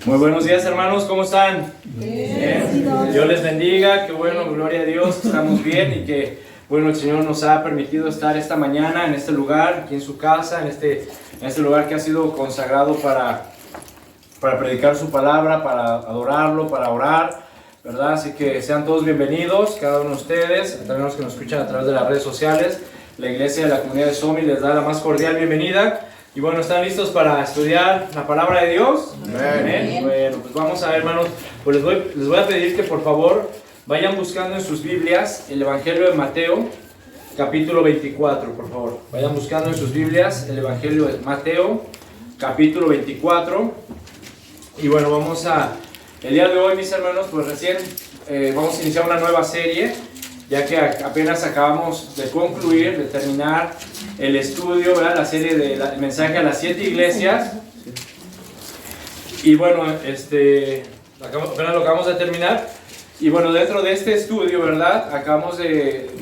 Muy buenos días, hermanos, ¿cómo están? Bien. Dios les bendiga, qué bueno, gloria a Dios, que estamos bien y que, bueno, el Señor nos ha permitido estar esta mañana en este lugar, aquí en su casa, en este lugar que ha sido consagrado para predicar su palabra, para adorarlo, para orar, ¿verdad? Así que sean todos bienvenidos, cada uno de ustedes, también los que nos escuchan a través de las redes sociales. La iglesia de la comunidad de Somi les da la más cordial bienvenida. Y bueno, ¿están listos para estudiar la palabra de Dios? Amén. Bueno, pues vamos a ver, hermanos, pues les voy a pedir que por favor vayan buscando en sus Biblias el Evangelio de Mateo, capítulo 24, por favor. Vayan buscando en sus Biblias el Evangelio de Mateo, capítulo 24. Y bueno, el día de hoy, mis hermanos, pues recién vamos a iniciar una nueva serie, ya que apenas acabamos de concluir, de terminar el estudio, ¿verdad? La serie del mensaje a las 7 iglesias. Y bueno, apenas lo acabamos de terminar. Y bueno, dentro de este estudio, ¿verdad?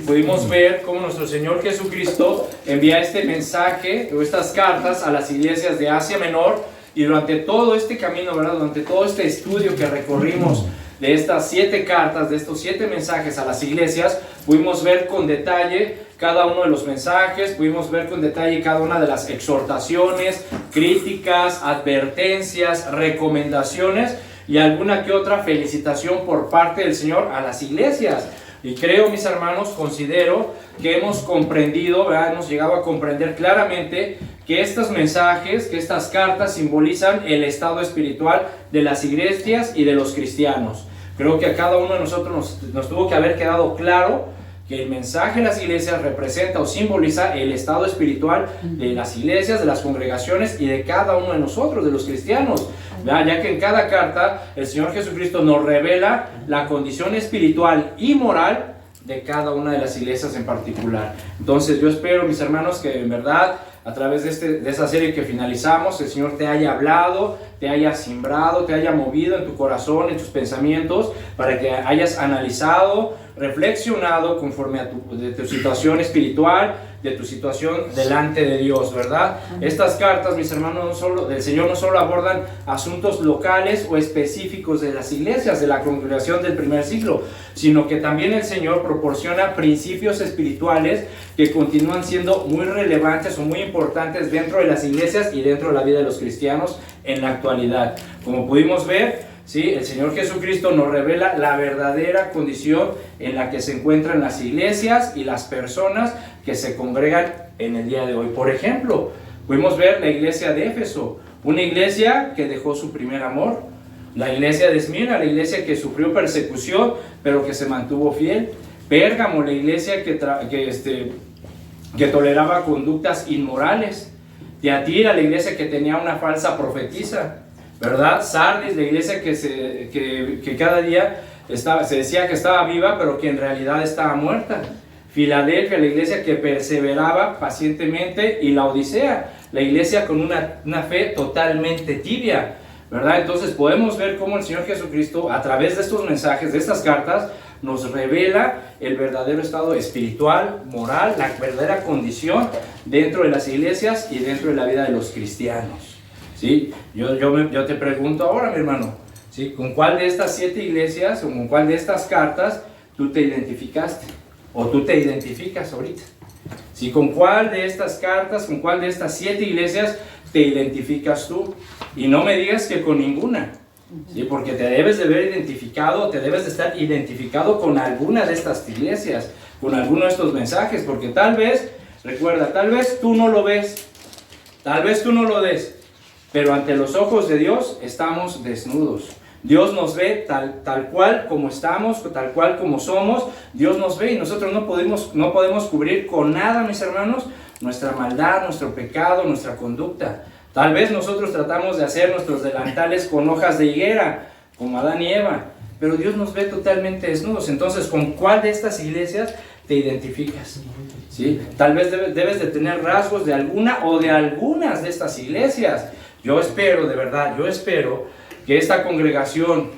Pudimos ver cómo nuestro Señor Jesucristo envía este mensaje o estas cartas a las iglesias de Asia Menor. Y durante todo este camino, ¿verdad? Durante todo este estudio que recorrimos de estas 7 cartas, de estos 7 mensajes a las iglesias, pudimos ver con detalle cada uno de los mensajes, pudimos ver con detalle cada una de las exhortaciones, críticas, advertencias, recomendaciones y alguna que otra felicitación por parte del Señor a las iglesias. Y creo, mis hermanos, considero que hemos comprendido, ¿verdad? Hemos llegado a comprender claramente que estos mensajes, que estas cartas simbolizan el estado espiritual de las iglesias y de los cristianos. Creo que a cada uno de nosotros nos tuvo que haber quedado claro que el mensaje de las iglesias representa o simboliza el estado espiritual de las iglesias, de las congregaciones y de cada uno de nosotros, de los cristianos, ¿verdad? Ya que en cada carta el Señor Jesucristo nos revela la condición espiritual y moral de cada una de las iglesias en particular. Entonces yo espero, mis hermanos, que en verdad a través de esa serie que finalizamos, el Señor te haya hablado, te haya simbrado, te haya movido en tu corazón, en tus pensamientos, para que hayas analizado, reflexionado conforme a tu situación espiritual, de tu situación delante de Dios, ¿verdad? Estas cartas, mis hermanos, del Señor no solo abordan asuntos locales o específicos de las iglesias, de la congregación del primer siglo, sino que también el Señor proporciona principios espirituales que continúan siendo muy relevantes o muy importantes dentro de las iglesias y dentro de la vida de los cristianos en la actualidad. Como pudimos ver, ¿sí? El Señor Jesucristo nos revela la verdadera condición en la que se encuentran las iglesias y las personas que se congregan en el día de hoy. Por ejemplo, pudimos ver la iglesia de Éfeso, una iglesia que dejó su primer amor. La iglesia de Esmirna, la iglesia que sufrió persecución, pero que se mantuvo fiel. Pérgamo, la iglesia que toleraba conductas inmorales. Tiatira, la iglesia que tenía una falsa profetisa, ¿verdad? Sardis, la iglesia que cada día se decía que estaba viva, pero que en realidad estaba muerta. Filadelfia, la iglesia que perseveraba pacientemente. Y la Odisea, la iglesia con una fe totalmente tibia, ¿verdad? Entonces podemos ver cómo el Señor Jesucristo, a través de estos mensajes, de estas cartas, nos revela el verdadero estado espiritual, moral, la verdadera condición dentro de las iglesias y dentro de la vida de los cristianos, ¿sí? Yo te pregunto ahora, mi hermano, ¿sí? ¿Con cuál de estas 7 iglesias o con cuál de estas cartas tú te identificaste? ¿O tú te identificas ahorita? ¿Sí? ¿Con cuál de estas cartas, con cuál de estas 7 iglesias te identificas tú? Y no me digas que con ninguna, ¿sí? Porque te debes de ver identificado, te debes de estar identificado con alguna de estas iglesias, con alguno de estos mensajes, porque tal vez, recuerda, tal vez tú no lo ves, tal vez tú no lo des, pero ante los ojos de Dios estamos desnudos. Dios nos ve tal cual como estamos, tal cual como somos. Dios nos ve y nosotros no podemos cubrir con nada, mis hermanos, nuestra maldad, nuestro pecado, nuestra conducta. Tal vez nosotros tratamos de hacer nuestros delantales con hojas de higuera, como Adán y Eva, pero Dios nos ve totalmente desnudos. Entonces, ¿con cuál de estas iglesias te identificas? ¿Sí? Tal vez debes de tener rasgos de alguna o de algunas de estas iglesias. Yo espero, de verdad, que esta congregación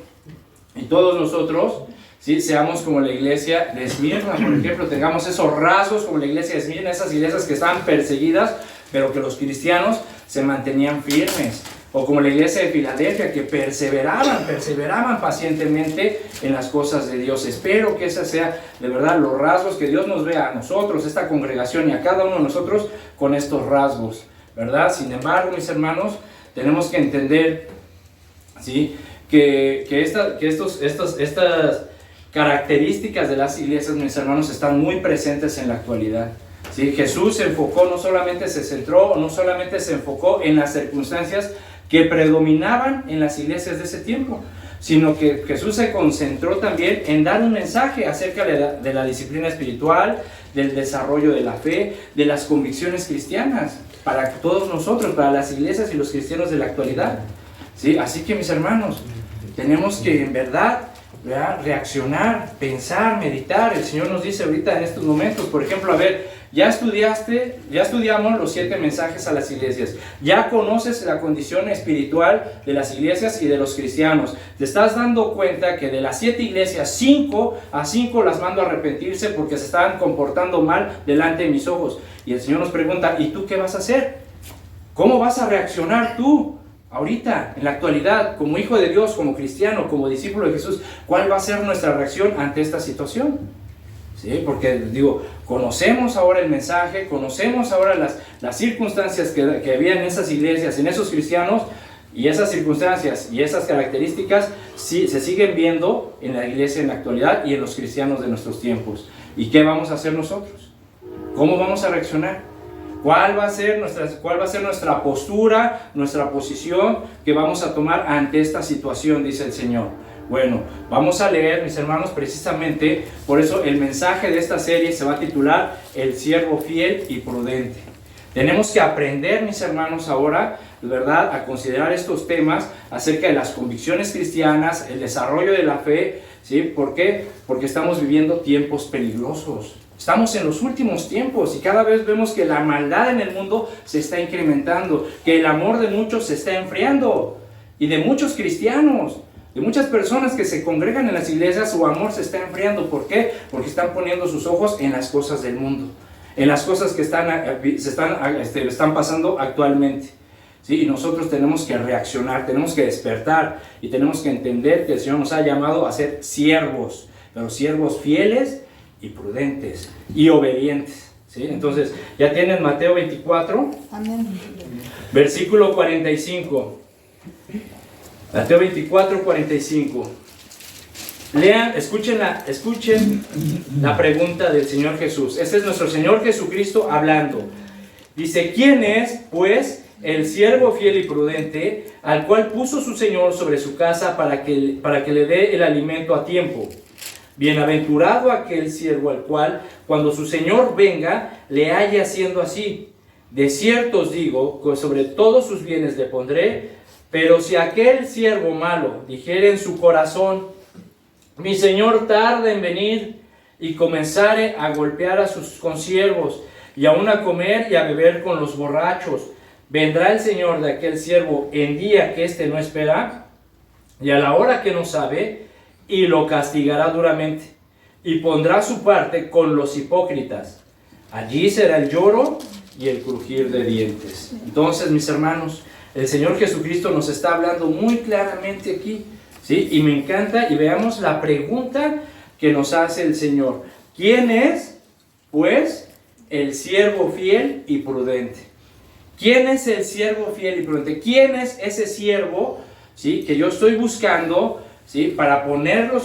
y todos nosotros, ¿sí? Seamos como la iglesia de Esmirna, por ejemplo, tengamos esos rasgos como la iglesia de Esmirna, esas iglesias que estaban perseguidas, pero que los cristianos se mantenían firmes. O como la iglesia de Filadelfia, que perseveraban pacientemente en las cosas de Dios. Espero que esa sea de verdad los rasgos, que Dios nos vea a nosotros, esta congregación, y a cada uno de nosotros con estos rasgos, ¿verdad? Sin embargo, mis hermanos, tenemos que entender, ¿sí?, que estas características de las iglesias, mis hermanos, están muy presentes en la actualidad. ¿Sí? Jesús se enfocó, no solamente se centró, o no solamente se enfocó en las circunstancias que predominaban en las iglesias de ese tiempo, sino que Jesús se concentró también en dar un mensaje acerca de la disciplina espiritual, del desarrollo de la fe, de las convicciones cristianas, para todos nosotros, para las iglesias y los cristianos de la actualidad. ¿Sí? Así que, mis hermanos, tenemos que en verdad, ¿verdad?, reaccionar, pensar, meditar. El Señor nos dice ahorita en estos momentos, por ejemplo, a ver, ya estudiamos los 7 mensajes a las iglesias, ya conoces la condición espiritual de las iglesias y de los cristianos. Te estás dando cuenta que de las 7 iglesias, 5 las mando a arrepentirse porque se estaban comportando mal delante de mis ojos. Y el Señor nos pregunta, ¿y tú qué vas a hacer? ¿Cómo vas a reaccionar tú? Ahorita, en la actualidad, como hijo de Dios, como cristiano, como discípulo de Jesús, ¿cuál va a ser nuestra reacción ante esta situación? ¿Sí? Porque, digo, conocemos ahora el mensaje, conocemos ahora las circunstancias que había en esas iglesias, en esos cristianos, y esas circunstancias y esas características sí, se siguen viendo en la iglesia en la actualidad y en los cristianos de nuestros tiempos. ¿Y qué vamos a hacer nosotros? ¿Cómo vamos a reaccionar? ¿Cuál va a ser nuestra postura, nuestra posición que vamos a tomar ante esta situación? Dice el Señor. Bueno, vamos a leer, mis hermanos, precisamente, por eso el mensaje de esta serie se va a titular El siervo fiel y prudente. Tenemos que aprender, mis hermanos, ahora, ¿verdad?, a considerar estos temas acerca de las convicciones cristianas, el desarrollo de la fe, ¿sí? ¿Por qué? Porque estamos viviendo tiempos peligrosos. Estamos en los últimos tiempos y cada vez vemos que la maldad en el mundo se está incrementando, que el amor de muchos se está enfriando, y de muchos cristianos, de muchas personas que se congregan en las iglesias, su amor se está enfriando. ¿Por qué? Porque están poniendo sus ojos en las cosas del mundo, en las cosas que están pasando actualmente. ¿Sí? Y nosotros tenemos que reaccionar, tenemos que despertar y tenemos que entender que el Señor nos ha llamado a ser siervos, pero siervos fieles y prudentes y obedientes. ¿Sí? Entonces, ya tienen Mateo 24, amén, versículo 45. Mateo 24, 45. Lean, escuchen la pregunta del Señor Jesús. Este es nuestro Señor Jesucristo hablando. Dice, ¿quién es, pues, el siervo fiel y prudente, al cual puso su Señor sobre su casa para que le dé el alimento a tiempo? Bienaventurado aquel siervo al cual, cuando su Señor venga, le halle haciendo así. De cierto os digo, que sobre todos sus bienes le pondré. Pero si aquel siervo malo dijere en su corazón, mi Señor tarda en venir, y comenzare a golpear a sus consiervos, y aun a comer y a beber con los borrachos, vendrá el Señor de aquel siervo en día que éste no espera, y a la hora que no sabe, y lo castigará duramente, y pondrá su parte con los hipócritas. Allí será el lloro y el crujir de dientes. Entonces, mis hermanos, el Señor Jesucristo nos está hablando muy claramente aquí, ¿sí? Y me encanta, y veamos la pregunta que nos hace el Señor. ¿Quién es, pues, el siervo fiel y prudente? ¿Quién es el siervo fiel y prudente? ¿Quién es ese siervo, ¿sí?, que yo estoy buscando, ¿sí?, para ponerlo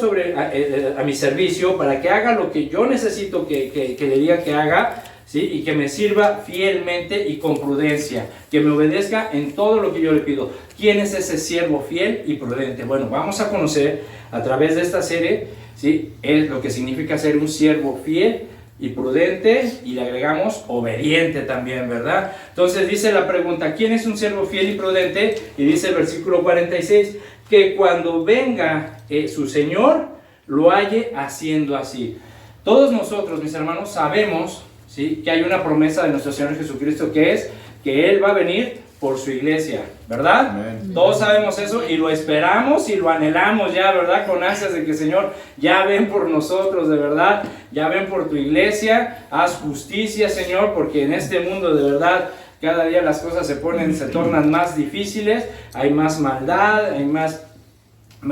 a mi servicio, para que haga lo que yo necesito que le diga que haga, ¿sí?, y que me sirva fielmente y con prudencia, que me obedezca en todo lo que yo le pido? ¿Quién es ese siervo fiel y prudente? Bueno, vamos a conocer a través de esta serie, ¿sí?, es lo que significa ser un siervo fiel y prudente, y le agregamos obediente también, ¿verdad? Entonces dice la pregunta, ¿quién es un siervo fiel y prudente? Y dice el versículo 46, que cuando venga su Señor, lo halle haciendo así. Todos nosotros, mis hermanos, sabemos, ¿sí?, que hay una promesa de nuestro Señor Jesucristo, que es que Él va a venir por su iglesia, ¿verdad? Amén. Todos sabemos eso y lo esperamos y lo anhelamos ya, ¿verdad? Con ansias de que, Señor, ya ven por nosotros, de verdad, ya ven por tu iglesia, haz justicia, Señor, porque en este mundo, de verdad, cada día las cosas se tornan más difíciles, hay más maldad,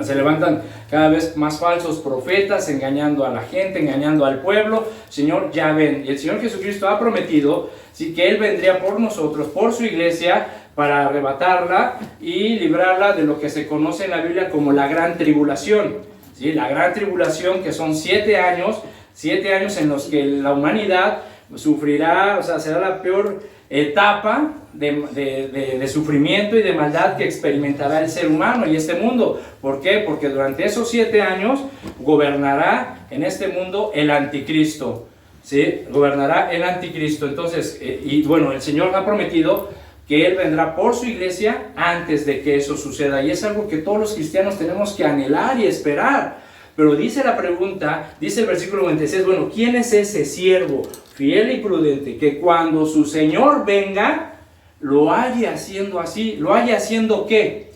se levantan cada vez más falsos profetas, engañando a la gente, engañando al pueblo. Señor, ya ven, y el Señor Jesucristo ha prometido, ¿sí?, que Él vendría por nosotros, por su iglesia, para arrebatarla y librarla de lo que se conoce en la Biblia como la gran tribulación, ¿sí? La gran tribulación, que son 7 años en los que la humanidad sufrirá, o sea, será la peor etapa de sufrimiento y de maldad que experimentará el ser humano y este mundo. ¿Por qué? Porque durante esos 7 años gobernará en este mundo el anticristo, ¿sí? Gobernará el anticristo. Entonces, y bueno, el Señor ha prometido que Él vendrá por su iglesia antes de que eso suceda, y es algo que todos los cristianos tenemos que anhelar y esperar. Pero dice la pregunta, dice el versículo 26, bueno, ¿quién es ese siervo fiel y prudente que cuando su Señor venga lo haya haciendo así? ¿Lo haya haciendo qué?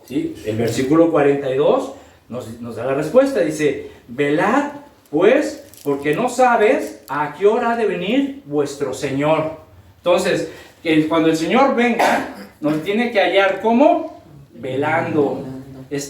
¿Sí? El versículo 42 nos da la respuesta, dice, velad pues, porque no sabes a qué hora ha de venir vuestro Señor. Entonces, que cuando el Señor venga, nos tiene que hallar ¿cómo? Velando,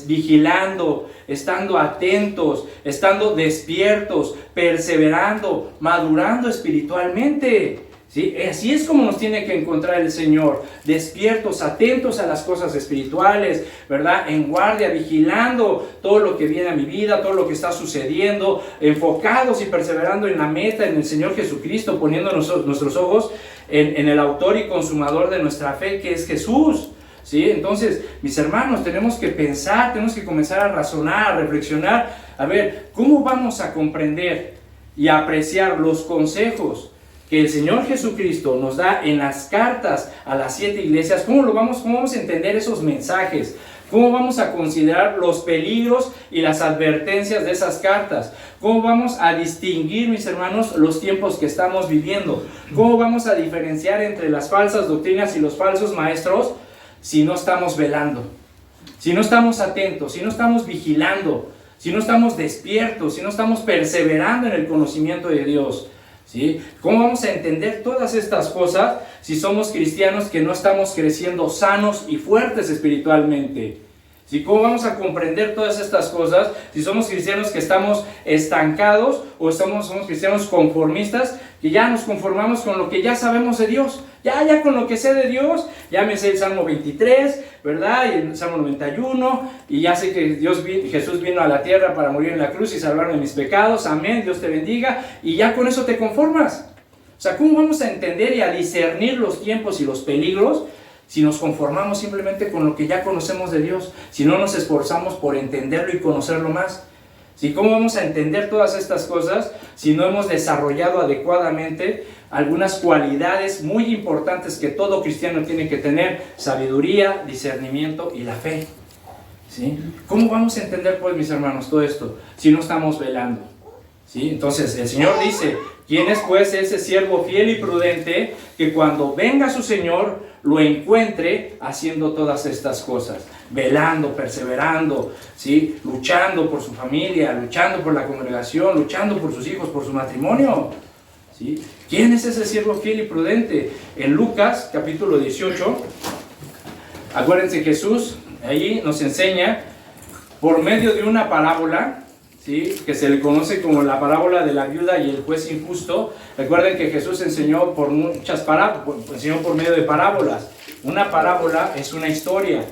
vigilando, estando atentos, estando despiertos, perseverando, madurando espiritualmente, ¿sí? Así es como nos tiene que encontrar el Señor, despiertos, atentos a las cosas espirituales, ¿verdad? En guardia, vigilando todo lo que viene a mi vida, todo lo que está sucediendo, enfocados y perseverando en la meta, en el Señor Jesucristo, poniendo nuestros ojos en el autor y consumador de nuestra fe, que es Jesús, ¿sí? Entonces, mis hermanos, tenemos que pensar, tenemos que comenzar a razonar, a reflexionar, a ver, ¿cómo vamos a comprender y a apreciar los consejos que el Señor Jesucristo nos da en las cartas a las 7 iglesias? ¿Cómo vamos a entender esos mensajes? ¿Cómo vamos a considerar los peligros y las advertencias de esas cartas? ¿Cómo vamos a distinguir, mis hermanos, los tiempos que estamos viviendo? ¿Cómo vamos a diferenciar entre las falsas doctrinas y los falsos maestros si no estamos velando? Si no estamos atentos, si no estamos vigilando, si no estamos despiertos, si no estamos perseverando en el conocimiento de Dios, ¿sí? ¿Cómo vamos a entender todas estas cosas si somos cristianos que no estamos creciendo sanos y fuertes espiritualmente? ¿Sí? ¿Cómo vamos a comprender todas estas cosas si somos cristianos que estamos estancados o somos cristianos conformistas, que ya nos conformamos con lo que ya sabemos de Dios? Ya con lo que sé de Dios, ya me sé el Salmo 23, ¿verdad? Y el Salmo 91, y ya sé que Jesús vino a la tierra para morir en la cruz y salvarme de mis pecados, amén, Dios te bendiga, y ya con eso te conformas. O sea, ¿cómo vamos a entender y a discernir los tiempos y los peligros si nos conformamos simplemente con lo que ya conocemos de Dios? Si no nos esforzamos por entenderlo y conocerlo más. ¿Sí? ¿Cómo vamos a entender todas estas cosas si no hemos desarrollado adecuadamente algunas cualidades muy importantes que todo cristiano tiene que tener? Sabiduría, discernimiento y la fe, ¿sí? ¿Cómo vamos a entender, pues, mis hermanos, todo esto si no estamos velando? ¿Sí? Entonces el Señor dice, ¿quién es pues ese siervo fiel y prudente que cuando venga su Señor lo encuentre haciendo todas estas cosas? Velando, perseverando, ¿sí? Luchando por su familia, luchando por la congregación, luchando por sus hijos, por su matrimonio, ¿sí? ¿Quién es ese siervo fiel y prudente? En Lucas capítulo 18, acuérdense, Jesús ahí nos enseña por medio de una parábola, ¿sí? Que se le conoce como la parábola de la viuda y el juez injusto. Recuerden que Jesús enseñó por muchas enseñó por medio de parábolas. Una parábola es una historia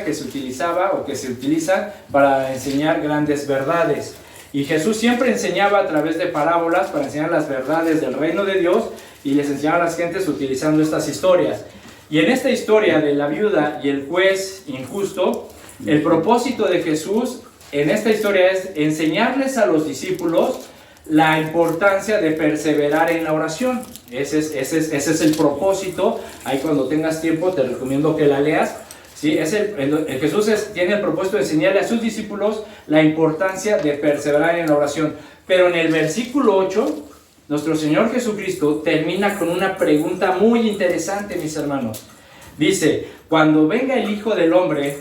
que se utilizaba o que se utiliza para enseñar grandes verdades. Y Jesús siempre enseñaba a través de parábolas para enseñar las verdades del reino de Dios, y les enseñaba a las gentes utilizando estas historias. Y en esta historia de la viuda y el juez injusto, el propósito de Jesús en esta historia es enseñarles a los discípulos la importancia de perseverar en la oración. Ese es el propósito. Ahí cuando tengas tiempo te recomiendo que la leas. ¿Sí? Jesús tiene el propósito de enseñarle a sus discípulos la importancia de perseverar en la oración. Pero en el versículo 8, nuestro Señor Jesucristo termina con una pregunta muy interesante, mis hermanos. Dice, cuando venga el Hijo del Hombre,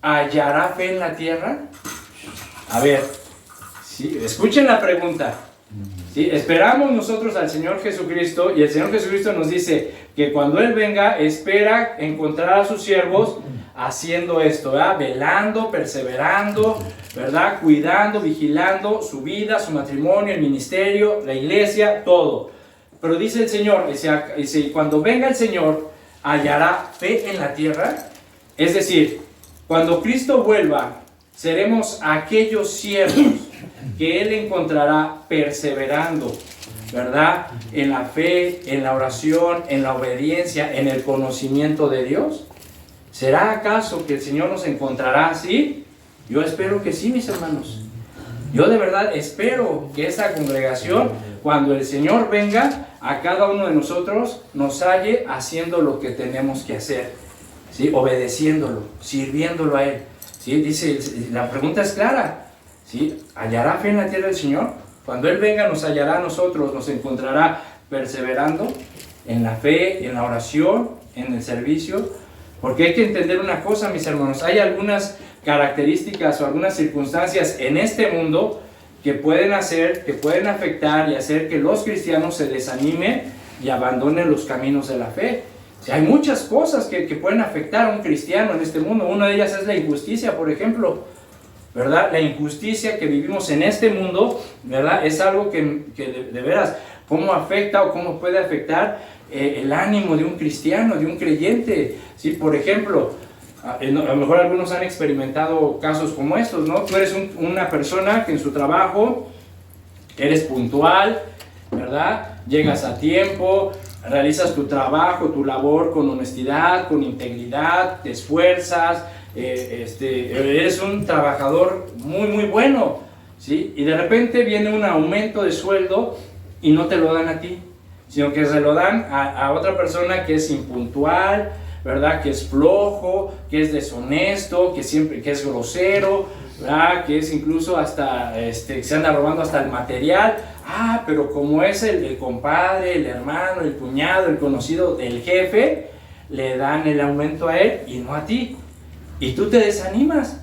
¿hallará fe en la tierra? A ver, ¿sí? Escuchen la pregunta. ¿Sí? Esperamos nosotros al Señor Jesucristo, y el Señor Jesucristo nos dice que cuando Él venga, espera encontrar a sus siervos haciendo esto, ¿verdad? Velando, perseverando, ¿verdad? Cuidando, vigilando su vida, su matrimonio, el ministerio, la iglesia, todo. Pero dice el Señor, dice, cuando venga el Señor, ¿hallará fe en la tierra? Es decir, cuando Cristo vuelva, seremos aquellos siervos que Él encontrará perseverando, ¿verdad? En la fe, en la oración, en la obediencia, en el conocimiento de Dios. ¿Será acaso que el Señor nos encontrará así? Yo espero que sí, mis hermanos. Yo de verdad espero que esta congregación, cuando el Señor venga, a cada uno de nosotros nos halle haciendo lo que tenemos que hacer, ¿sí? Obedeciéndolo, sirviéndolo a Él, ¿sí? Dice, la pregunta es clara, ¿sí? ¿Hallará fe en la tierra del Señor? Cuando Él venga nos hallará a nosotros, nos encontrará perseverando en la fe, en la oración, en el servicio. Porque hay que entender una cosa, mis hermanos, hay algunas características o algunas circunstancias en este mundo que pueden hacer, que pueden afectar y hacer que los cristianos se desanimen y abandonen los caminos de la fe. O sea, hay muchas cosas que pueden afectar a un cristiano en este mundo. Una de ellas es la injusticia, por ejemplo, ¿verdad? La injusticia que vivimos en este mundo, ¿verdad? Es algo que de veras, ¿cómo afecta o cómo puede afectar el ánimo de un cristiano, de un creyente? ¿Sí? Por ejemplo, a lo mejor algunos han experimentado casos como estos, ¿no? Tú eres una persona que en su trabajo eres puntual, ¿verdad? Llegas a tiempo, realizas tu trabajo, tu labor con honestidad, con integridad, te esfuerzas, eres un trabajador muy, muy bueno, ¿sí? Y de repente viene un aumento de sueldo y no te lo dan a ti, sino que se lo dan a otra persona que es impuntual, ¿verdad? Que es flojo, que es deshonesto, que es grosero, ¿verdad? Que es incluso hasta, se anda robando hasta el material. Ah, pero como es el compadre, el hermano, el cuñado, el conocido del jefe, le dan el aumento a él y no a ti. Y tú te desanimas.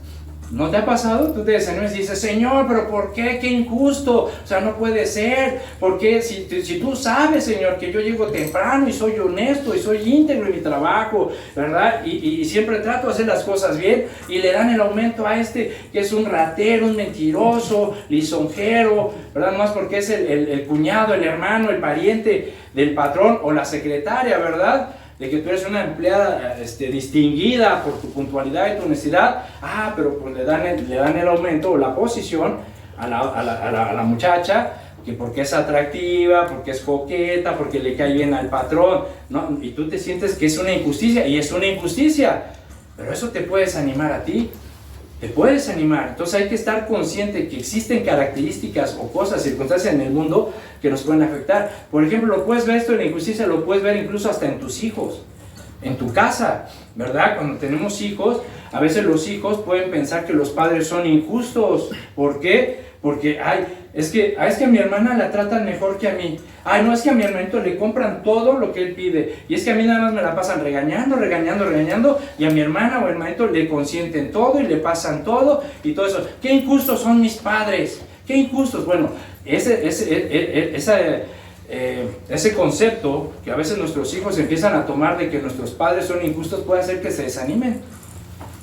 ¿No te ha pasado? Tú te desanimas y dices, Señor, pero ¿por qué? ¡Qué injusto! O sea, no puede ser. Porque si tú sabes, Señor, que yo llego temprano y soy honesto y soy íntegro en mi trabajo, ¿verdad? Y siempre trato de hacer las cosas bien, y le dan el aumento a que es un ratero, un mentiroso, lisonjero, ¿verdad? Más porque es el cuñado, el hermano, el pariente del patrón o la secretaria, ¿verdad? De que tú eres una empleada distinguida por tu puntualidad y tu honestidad. Ah, pero pues le dan el aumento o la posición a la muchacha, que porque es atractiva, porque es coqueta, porque le cae bien al patrón, ¿no? Y tú te sientes que es una injusticia, y es una injusticia, pero eso te puede desanimar a ti. Te puedes animar. Entonces hay que estar consciente que existen características o cosas, circunstancias en el mundo que nos pueden afectar. Por ejemplo, lo puedes ver esto en la injusticia, lo puedes ver incluso hasta en tus hijos, en tu casa, ¿verdad? Cuando tenemos hijos, a veces los hijos pueden pensar que los padres son injustos. ¿Por qué? Porque, es que a mi hermana la tratan mejor que a mí. No, es que a mi hermanito le compran todo lo que él pide. Y es que a mí nada más me la pasan regañando. Y a mi hermana o hermanito le consienten todo y le pasan todo y todo eso. ¡Qué injustos son mis padres! ¡Qué injustos! Bueno, ese concepto que a veces nuestros hijos empiezan a tomar de que nuestros padres son injustos puede hacer que se desanimen.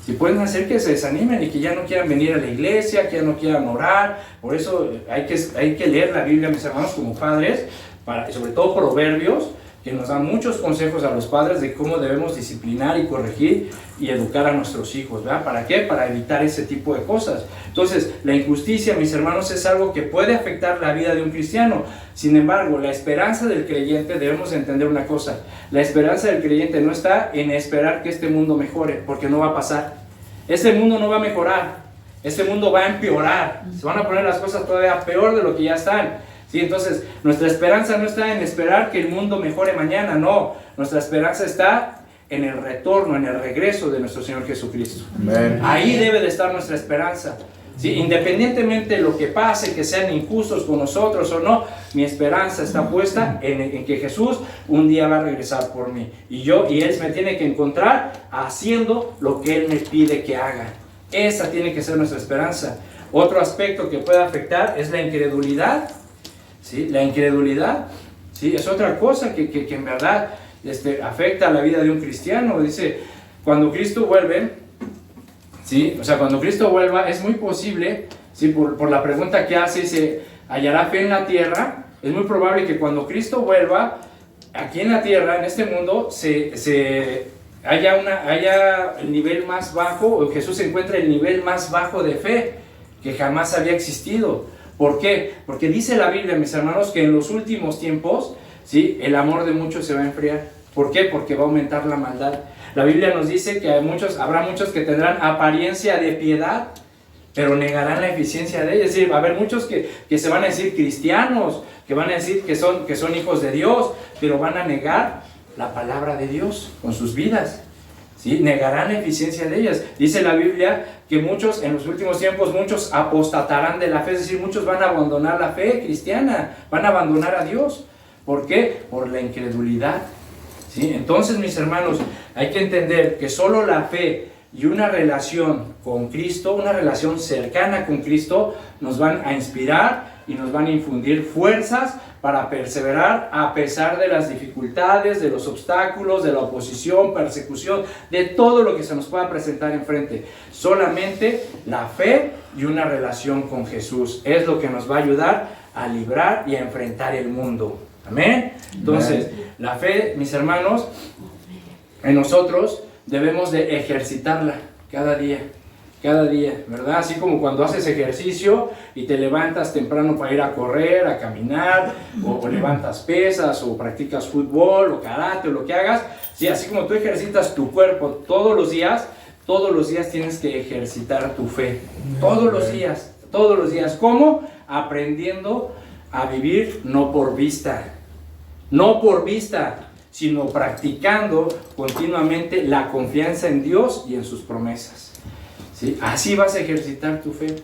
Si pueden hacer que se desanimen y que ya no quieran venir a la iglesia, que ya no quieran orar. Por eso hay que leer la Biblia, mis hermanos, como padres, sobre todo Proverbios, que nos dan muchos consejos a los padres de cómo debemos disciplinar y corregir y educar a nuestros hijos, ¿verdad? ¿Para qué? Para evitar ese tipo de cosas. Entonces, la injusticia, mis hermanos, es algo que puede afectar la vida de un cristiano. Sin embargo, la esperanza del creyente, debemos entender una cosa: la esperanza del creyente no está en esperar que este mundo mejore, porque no va a pasar. Este mundo no va a mejorar, este mundo va a empeorar, se van a poner las cosas todavía peor de lo que ya están. ¿Sí? Entonces, nuestra esperanza no está en esperar que el mundo mejore mañana, no. Nuestra esperanza está en el retorno, en el regreso de nuestro Señor Jesucristo. Amén. Ahí debe de estar nuestra esperanza. ¿Sí? Independientemente de lo que pase, que sean injustos con nosotros o no, mi esperanza está puesta en que Jesús un día va a regresar por mí. Y Él me tiene que encontrar haciendo lo que Él me pide que haga. Esa tiene que ser nuestra esperanza. Otro aspecto que puede afectar es la incredulidad. ¿sí? La incredulidad, ¿sí? Es otra cosa que en verdad afecta a la vida de un cristiano. Dice, cuando Cristo vuelve, ¿sí? O sea, cuando Cristo vuelva, es muy posible, ¿sí? Por la pregunta que hace, ¿se hallará fe en la tierra? Es muy probable que cuando Cristo vuelva, aquí en la tierra, en este mundo, haya el nivel más bajo, o Jesús se encuentra el nivel más bajo de fe que jamás había existido. ¿Por qué? Porque dice la Biblia, mis hermanos, que en los últimos tiempos, ¿sí? El amor de muchos se va a enfriar. ¿Por qué? Porque va a aumentar la maldad. La Biblia nos dice que habrá muchos que tendrán apariencia de piedad, pero negarán la eficiencia de ella. Es decir, va a haber muchos que se van a decir cristianos, que van a decir que son hijos de Dios, pero van a negar la palabra de Dios con sus vidas, ¿sí? Negarán la eficiencia de ellas. Dice la Biblia que muchos, en los últimos tiempos, muchos apostatarán de la fe, es decir, muchos van a abandonar la fe cristiana, van a abandonar a Dios. ¿Por qué? Por la incredulidad, ¿sí? Entonces, mis hermanos, hay que entender que solo la fe y una relación con Cristo, una relación cercana con Cristo, nos van a inspirar y nos van a infundir fuerzas para perseverar a pesar de las dificultades, de los obstáculos, de la oposición, persecución, de todo lo que se nos pueda presentar enfrente. Solamente la fe y una relación con Jesús es lo que nos va a ayudar a librar y a enfrentar el mundo. Amén. Entonces, la fe, mis hermanos, en nosotros debemos de ejercitarla cada día, ¿verdad? Así como cuando haces ejercicio y te levantas temprano para ir a correr, a caminar, o levantas pesas, o practicas fútbol, o karate, o lo que hagas, sí, así como tú ejercitas tu cuerpo todos los días tienes que ejercitar tu fe, todos los días. ¿Cómo? Aprendiendo a vivir no por vista, sino practicando continuamente la confianza en Dios y en sus promesas, ¿sí? Así vas a ejercitar tu fe,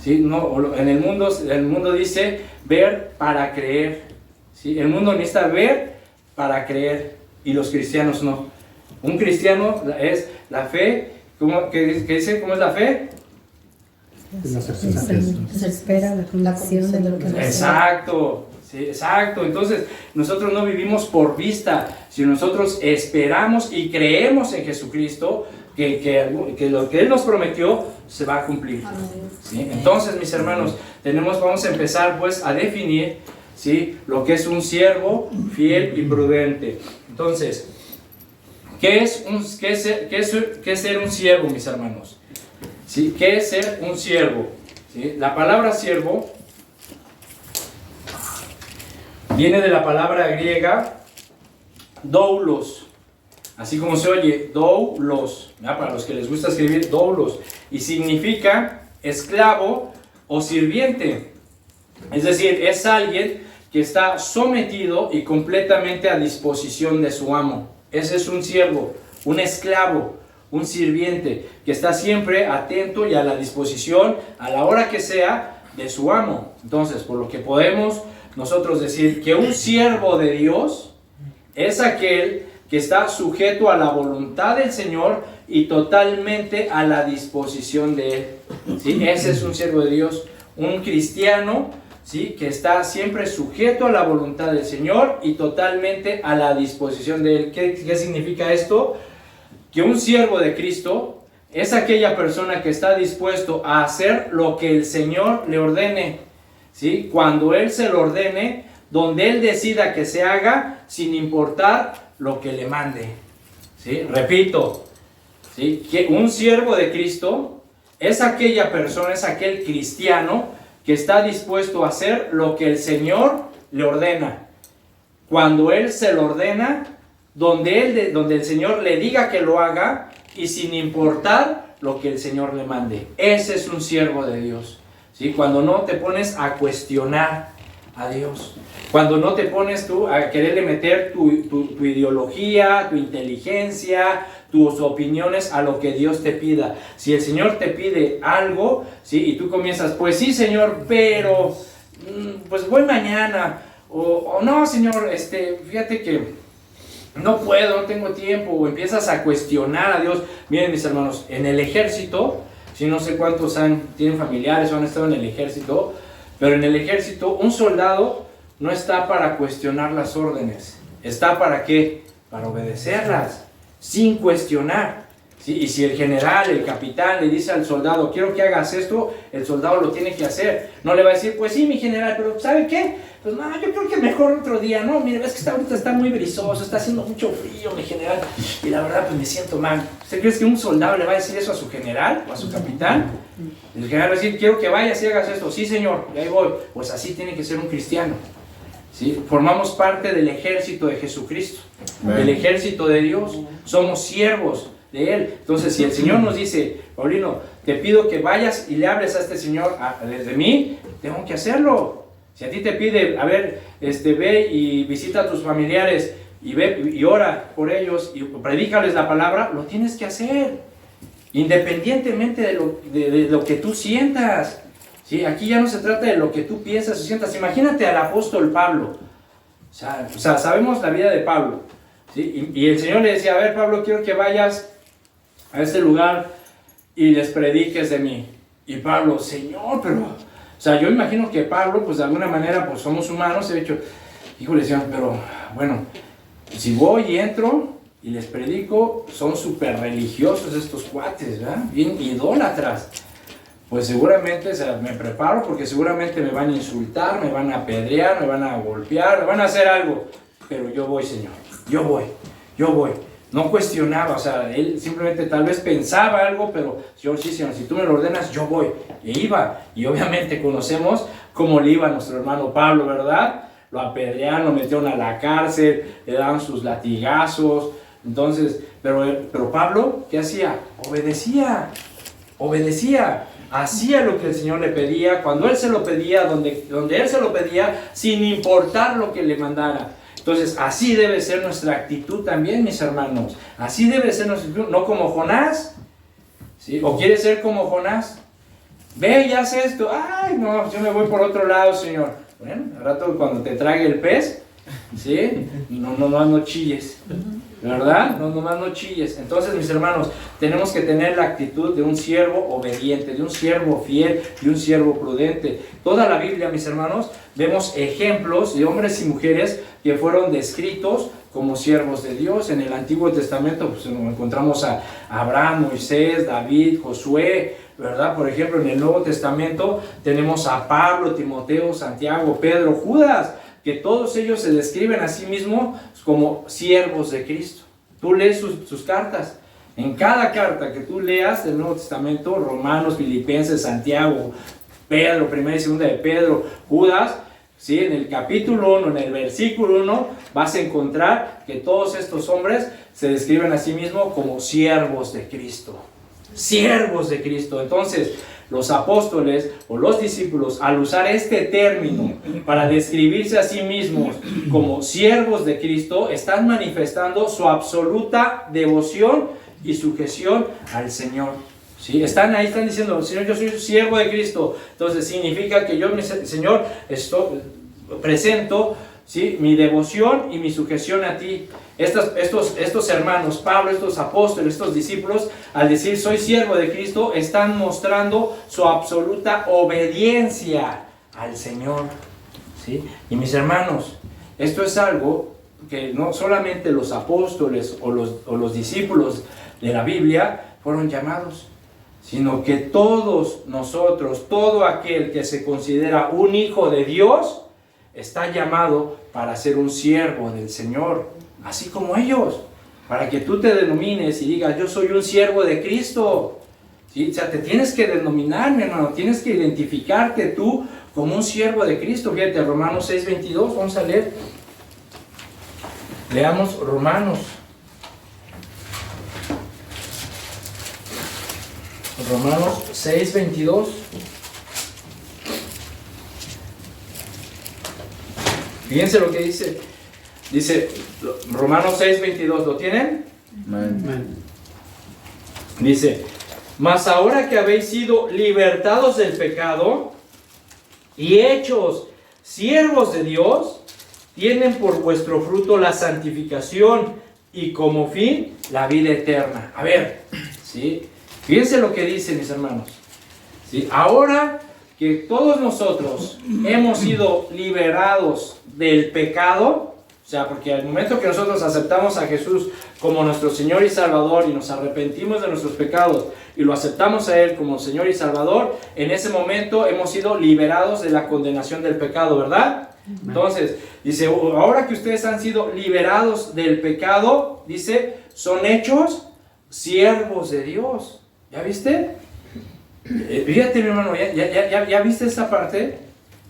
¿sí? No, en el mundo dice ver para creer, ¿sí? El mundo necesita ver para creer y los cristianos no. Un cristiano es la fe, ¿qué dice? ¿Cómo es la fe? Se espera la convicción de lo que va a ser. Exacto. Sí, exacto. Entonces, nosotros no vivimos por vista, sino nosotros esperamos y creemos en Jesucristo, que lo que Él nos prometió se va a cumplir, ¿sí? Entonces, mis hermanos, vamos a empezar pues a definir, ¿sí?, lo que es un siervo fiel y prudente. Entonces, ¿qué es ser un siervo, mis hermanos? ¿Sí? ¿Qué es ser un siervo? ¿Sí? La palabra siervo viene de la palabra griega doulos, así como se oye, doulos, ¿ya? Para los que les gusta escribir, doulos, y significa esclavo o sirviente. Es decir, es alguien que está sometido y completamente a disposición de su amo. Ese es un siervo, un esclavo, un sirviente, que está siempre atento y a la disposición, a la hora que sea, de su amo. Entonces, por lo que podemos nosotros decir que un siervo de Dios es aquel que está sujeto a la voluntad del Señor y totalmente a la disposición de Él, ¿sí? Ese es un siervo de Dios, un cristiano, ¿sí?, que está siempre sujeto a la voluntad del Señor y totalmente a la disposición de Él. ¿Qué significa esto? Que un siervo de Cristo es aquella persona que está dispuesto a hacer lo que el Señor le ordene, ¿sí? Cuando Él se lo ordene, donde Él decida que se haga, sin importar lo que le mande, ¿sí? Repito, ¿sí?, que un siervo de Cristo es aquella persona, es aquel cristiano que está dispuesto a hacer lo que el Señor le ordena. Cuando Él se lo ordena, donde el Señor le diga que lo haga y sin importar lo que el Señor le mande. Ese es un siervo de Dios, ¿sí? Cuando no te pones a cuestionar a Dios, cuando no te pones tú a quererle meter tu ideología, tu inteligencia, tus opiniones a lo que Dios te pida. Si el Señor te pide algo, ¿sí?, y tú comienzas, pues sí, Señor, pero pues voy mañana, o no, Señor, fíjate que no puedo, no tengo tiempo, o empiezas a cuestionar a Dios. Miren, mis hermanos, en el ejército, si no sé cuántos tienen familiares o han estado en el ejército, pero en el ejército un soldado no está para cuestionar las órdenes. ¿Está para qué? Para obedecerlas, sin cuestionar. ¿Sí? Y si el general, el capitán le dice al soldado, quiero que hagas esto, el soldado lo tiene que hacer. No le va a decir, pues sí, mi general, pero ¿sabe qué? Pues no, yo creo que mejor otro día. No, mire, ves que ahorita está muy brisoso, está haciendo mucho frío, mi general, y la verdad pues me siento mal. ¿Usted cree que un soldado le va a decir eso a su general o a su capitán? El general va a decir, quiero que vayas y hagas esto. Sí, señor, y ahí voy. Pues así tiene que ser un cristiano. ¿Sí? Formamos parte del ejército de Jesucristo, del ejército de Dios. Somos siervos de Él. Entonces, si el Señor nos dice, Paulino, te pido que vayas y le hables a este Señor desde mí, tengo que hacerlo. Si a ti te pide, a ver, ve y visita a tus familiares y ve y ora por ellos y predícales la palabra, lo tienes que hacer, independientemente de lo que tú sientas. ¿Sí? Aquí ya no se trata de lo que tú piensas o sientas. Imagínate al apóstol Pablo. O sea, sabemos la vida de Pablo. ¿Sí? Y el Señor le decía, a ver, Pablo, quiero que vayas a este lugar y les prediques de mí. Y Pablo, Señor, pero... O sea, yo imagino que Pablo, pues de alguna manera, pues somos humanos, he dicho, híjole, Señor, pero bueno, si voy y entro y les predico, son súper religiosos estos cuates, ¿verdad? Bien idólatras. Pues seguramente, o sea, me preparo porque seguramente me van a insultar, me van a apedrear, me van a golpear, me van a hacer algo. Pero yo voy, Señor, yo voy. No cuestionaba, o sea, él simplemente tal vez pensaba algo, pero Señor, sí, Señor, si tú me lo ordenas, yo voy. E iba, y obviamente conocemos cómo le iba a nuestro hermano Pablo, ¿verdad? Lo apedrearon, lo metieron a la cárcel, le daban sus latigazos. Entonces, pero Pablo, ¿qué hacía? Obedecía. Hacía lo que el Señor le pedía, cuando Él se lo pedía, donde Él se lo pedía, sin importar lo que le mandara. Entonces, así debe ser nuestra actitud también, mis hermanos. Así debe ser nuestra actitud, no como Jonás. ¿Sí? ¿O quieres ser como Jonás? Ve y haz esto. Ay, no, yo me voy por otro lado, Señor. Bueno, al rato cuando te trague el pez, ¿sí? No chilles. ¿Verdad? No chilles. Entonces, mis hermanos, tenemos que tener la actitud de un siervo obediente, de un siervo fiel, de un siervo prudente. Toda la Biblia, mis hermanos, vemos ejemplos de hombres y mujeres que fueron descritos como siervos de Dios. En el Antiguo Testamento pues, encontramos a Abraham, Moisés, David, Josué, ¿verdad? Por ejemplo, en el Nuevo Testamento tenemos a Pablo, Timoteo, Santiago, Pedro, Judas, que todos ellos se describen a sí mismos como siervos de Cristo. Tú lees sus cartas. En cada carta que tú leas del Nuevo Testamento, Romanos, Filipenses, Santiago, Pedro, primera y segunda de Pedro, Judas, ¿sí? En el capítulo 1, en el versículo 1, vas a encontrar que todos estos hombres se describen a sí mismos como siervos de Cristo. Siervos de Cristo. Entonces, los apóstoles o los discípulos, al usar este término para describirse a sí mismos como siervos de Cristo, están manifestando su absoluta devoción y sujeción al Señor. ¿Sí? Están diciendo, Señor, yo soy siervo de Cristo. Entonces significa que yo, Señor, presento, ¿sí?, mi devoción y mi sujeción a ti. Estos hermanos, Pablo, estos apóstoles, estos discípulos, al decir soy siervo de Cristo, están mostrando su absoluta obediencia al Señor. ¿Sí? Y mis hermanos, esto es algo que no solamente los apóstoles o los discípulos de la Biblia fueron llamados, sino que todos nosotros, todo aquel que se considera un hijo de Dios, está llamado para ser un siervo del Señor, así como ellos, para que tú te denomines y digas, yo soy un siervo de Cristo. ¿Sí? O sea, te tienes que denominar, mi hermano, tienes que identificarte tú como un siervo de Cristo. Fíjate, Romanos 6:22, vamos a leer. Leamos Romanos 6:22. Fíjense lo que dice. Dice Romanos 6:22, ¿lo tienen? Amén. Dice, mas ahora que habéis sido libertados del pecado y hechos siervos de Dios, tienen por vuestro fruto la santificación y como fin la vida eterna. A ver, ¿sí? Fíjense lo que dice, mis hermanos. ¿Sí? Ahora que todos nosotros hemos sido liberados del pecado, o sea, porque al momento que nosotros aceptamos a Jesús como nuestro Señor y Salvador y nos arrepentimos de nuestros pecados y lo aceptamos a Él como Señor y Salvador, en ese momento hemos sido liberados de la condenación del pecado, ¿verdad? Entonces, dice, ahora que ustedes han sido liberados del pecado, dice, son hechos siervos de Dios. ¿Ya viste? Fíjate, mi hermano, ¿ya viste esa parte?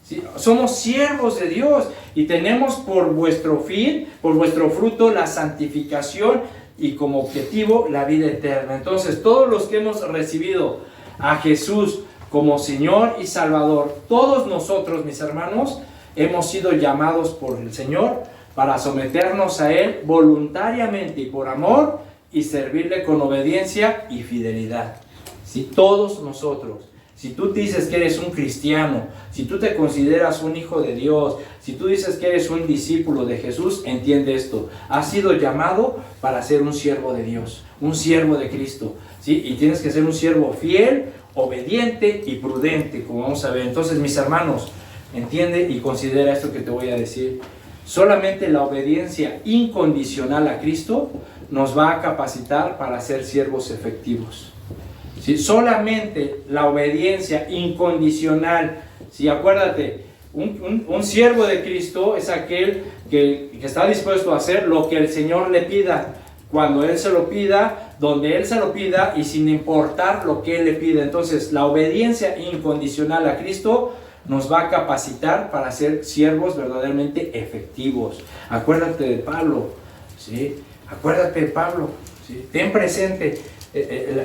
¿Sí? Somos siervos de Dios y tenemos por vuestro fin, por vuestro fruto, la santificación y como objetivo la vida eterna. Entonces, todos los que hemos recibido a Jesús como Señor y Salvador, todos nosotros, mis hermanos, hemos sido llamados por el Señor para someternos a Él voluntariamente y por amor y servirle con obediencia y fidelidad. Si todos nosotros, si tú dices que eres un cristiano, si tú te consideras un hijo de Dios, si tú dices que eres un discípulo de Jesús, entiende esto: has sido llamado para ser un siervo de Dios, un siervo de Cristo, ¿sí? Y tienes que ser un siervo fiel, obediente y prudente, como vamos a ver. Entonces, mis hermanos, entiende y considera esto que te voy a decir. Solamente la obediencia incondicional a Cristo nos va a capacitar para ser siervos efectivos. ¿Sí? Solamente la obediencia incondicional. ¿Sí? Acuérdate, un siervo de Cristo es aquel que está dispuesto a hacer lo que el Señor le pida, cuando Él se lo pida, donde Él se lo pida y sin importar lo que Él le pida. Entonces, la obediencia incondicional a Cristo nos va a capacitar para ser siervos verdaderamente efectivos. Acuérdate de Pablo, ¿sí? Acuérdate de Pablo, ¿sí? Ten presente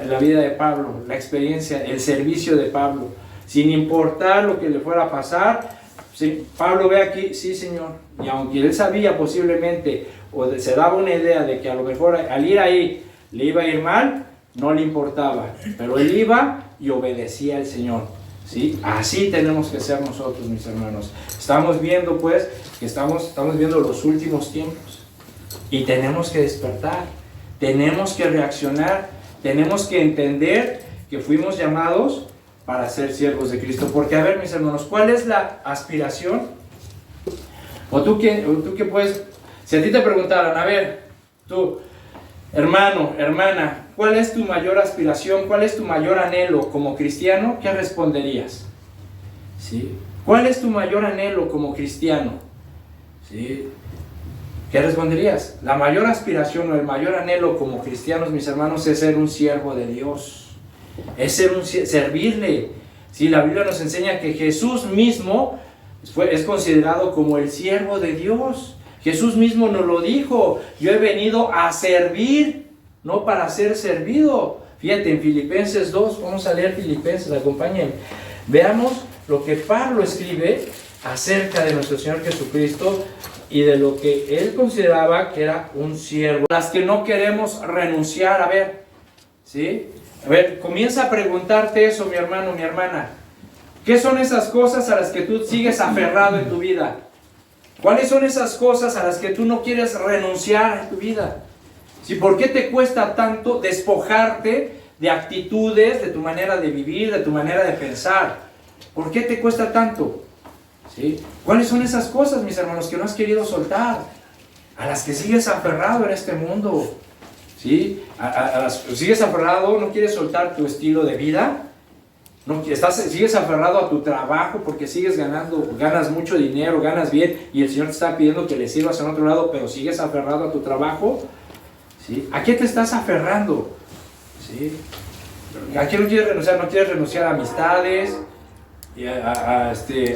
la vida de Pablo, la experiencia, el servicio de Pablo, sin importar lo que le fuera a pasar. ¿Sí? Pablo ve aquí, sí, Señor, y aunque él sabía posiblemente, o se daba una idea de que a lo mejor al ir ahí le iba a ir mal, no le importaba, pero él iba y obedecía al Señor. ¿Sí? Así tenemos que ser nosotros, mis hermanos. Estamos viendo pues que estamos viendo los últimos tiempos y tenemos que despertar, tenemos que reaccionar, tenemos que entender que fuimos llamados para ser siervos de Cristo. Porque, a ver, mis hermanos, ¿cuál es la aspiración? O tú que puedes, si a ti te preguntaran, a ver, tú, hermano, hermana, ¿cuál es tu mayor aspiración? ¿Cuál es tu mayor anhelo como cristiano? ¿Qué responderías? ¿Sí? ¿Cuál es tu mayor anhelo como cristiano? ¿Sí? ¿Qué responderías? La mayor aspiración o el mayor anhelo como cristianos, mis hermanos, es ser un siervo de Dios. Es servirle. ¿Sí? La Biblia nos enseña que Jesús mismo es considerado como el siervo de Dios. Jesús mismo nos lo dijo: yo he venido a servir, no para ser servido. Fíjate, en Filipenses 2, vamos a leer Filipenses, acompáñenme. Veamos lo que Pablo escribe acerca de nuestro Señor Jesucristo y de lo que él consideraba que era un siervo. Las que no queremos renunciar, a ver, ¿sí? A ver, comienza a preguntarte eso, mi hermano, mi hermana. ¿Qué son esas cosas a las que tú sigues aferrado en tu vida? ¿Cuáles son esas cosas a las que tú no quieres renunciar en tu vida? ¿Sí? ¿Por qué te cuesta tanto despojarte de actitudes, de tu manera de vivir, de tu manera de pensar? ¿Por qué te cuesta tanto? ¿Sí? ¿Cuáles son esas cosas, mis hermanos, que no has querido soltar? A las que sigues aferrado en este mundo. ¿Sí? ¿Sigues aferrado? ¿No quieres soltar tu estilo de vida? ¿Sigues aferrado a tu trabajo porque ganas mucho dinero, ganas bien y el Señor te está pidiendo que le sirvas en otro lado, pero sigues aferrado a tu trabajo? ¿Sí? ¿A qué te estás aferrando? ¿Sí? ¿A qué no quieres renunciar? ¿No quieres renunciar a amistades, a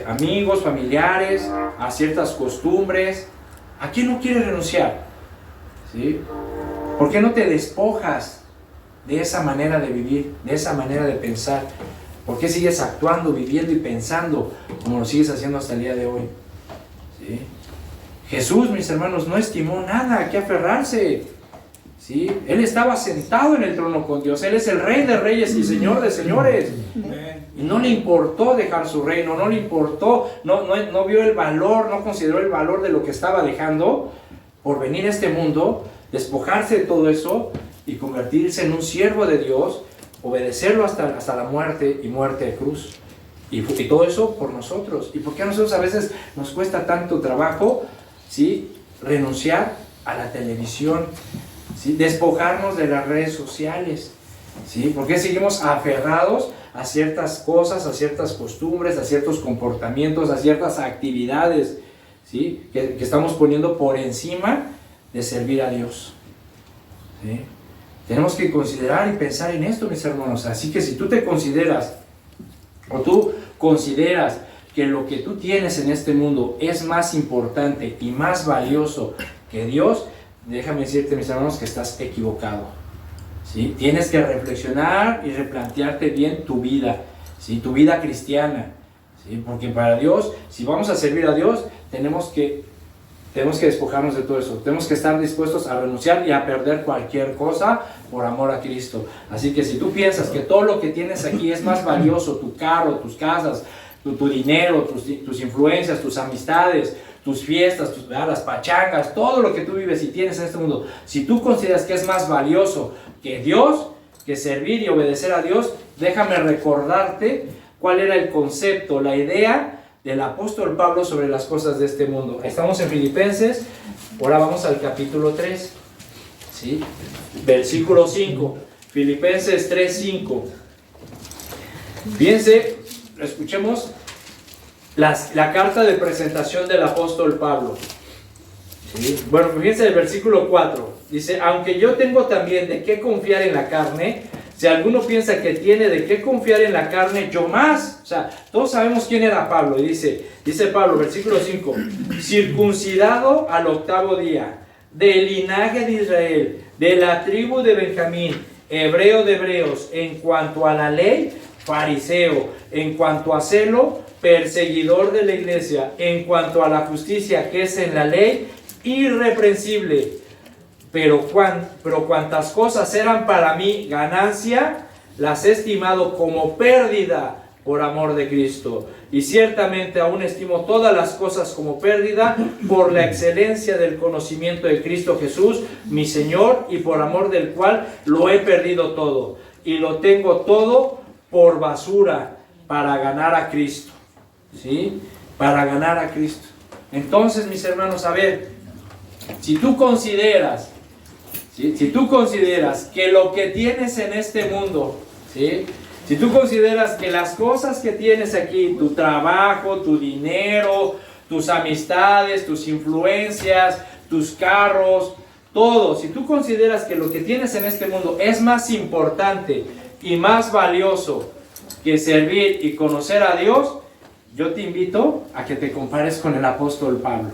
amigos, familiares, a ciertas costumbres? ¿A qué no quieres renunciar? ¿Sí? ¿Por qué no te despojas de esa manera de vivir, de esa manera de pensar? ¿Por qué sigues actuando, viviendo y pensando como lo sigues haciendo hasta el día de hoy? ¿Sí? Jesús, mis hermanos, no estimó nada a qué aferrarse. ¿Sí? Él estaba sentado en el trono con Dios. Él es el Rey de Reyes y Señor de Señores. Y no le importó dejar su reino, no le importó, no vio el valor, no consideró el valor de lo que estaba dejando por venir a este mundo, despojarse de todo eso y convertirse en un siervo de Dios, obedecerlo hasta la muerte y muerte de cruz. Y todo eso por nosotros. ¿Y por qué a nosotros a veces nos cuesta tanto trabajo, ¿sí?, renunciar a la televisión, ¿sí?, despojarnos de las redes sociales? ¿Sí? ¿Por qué seguimos aferrados a ciertas cosas, a ciertas costumbres, a ciertos comportamientos, a ciertas actividades, ¿sí?, que estamos poniendo por encima de servir a Dios? ¿Sí? Tenemos que considerar y pensar en esto, mis hermanos. Así que si tú te consideras, o tú consideras que lo que tú tienes en este mundo es más importante y más valioso que Dios, déjame decirte, mis hermanos, que estás equivocado. ¿Sí? Tienes que reflexionar y replantearte bien tu vida, ¿sí?, tu vida cristiana, ¿sí? Porque para Dios, si vamos a servir a Dios, tenemos que despojarnos de todo eso. Tenemos que estar dispuestos a renunciar y a perder cualquier cosa por amor a Cristo. Así que si tú piensas que todo lo que tienes aquí es más valioso, tu carro, tus casas, tu dinero, tus influencias, tus amistades, tus fiestas, las pachangas, todo lo que tú vives y tienes en este mundo, si tú consideras que es más valioso que Dios, que servir y obedecer a Dios, déjame recordarte cuál era el concepto, la idea del apóstol Pablo sobre las cosas de este mundo. Estamos en Filipenses, ahora vamos al capítulo 3, ¿sí?, versículo 5, Filipenses 3:5. Fíjense, escuchemos la carta de presentación del apóstol Pablo. ¿Sí? Bueno, fíjense el versículo 4, dice: aunque yo tengo también de qué confiar en la carne, si alguno piensa que tiene de qué confiar en la carne, yo más. O sea, todos sabemos quién era Pablo. Y dice Pablo, versículo 5, circuncidado al 8º día, del linaje de Israel, de la tribu de Benjamín, hebreo de hebreos, en cuanto a la ley, fariseo, en cuanto a celo, perseguidor de la iglesia, en cuanto a la justicia que es en la ley, irreprensible. Pero cuantas cosas eran para mí ganancia, las he estimado como pérdida por amor de Cristo. Y ciertamente aún estimo todas las cosas como pérdida por la excelencia del conocimiento de Cristo Jesús, mi Señor, y por amor del cual lo he perdido todo. Y lo tengo todo por basura para ganar a Cristo. ¿Sí? Para ganar a Cristo. Entonces, mis hermanos, a ver, si tú consideras que lo que tienes en este mundo, ¿sí?, si tú consideras que las cosas que tienes aquí, tu trabajo, tu dinero, tus amistades, tus influencias, tus carros, todo, si tú consideras que lo que tienes en este mundo es más importante y más valioso que servir y conocer a Dios, yo te invito a que te compares con el apóstol Pablo.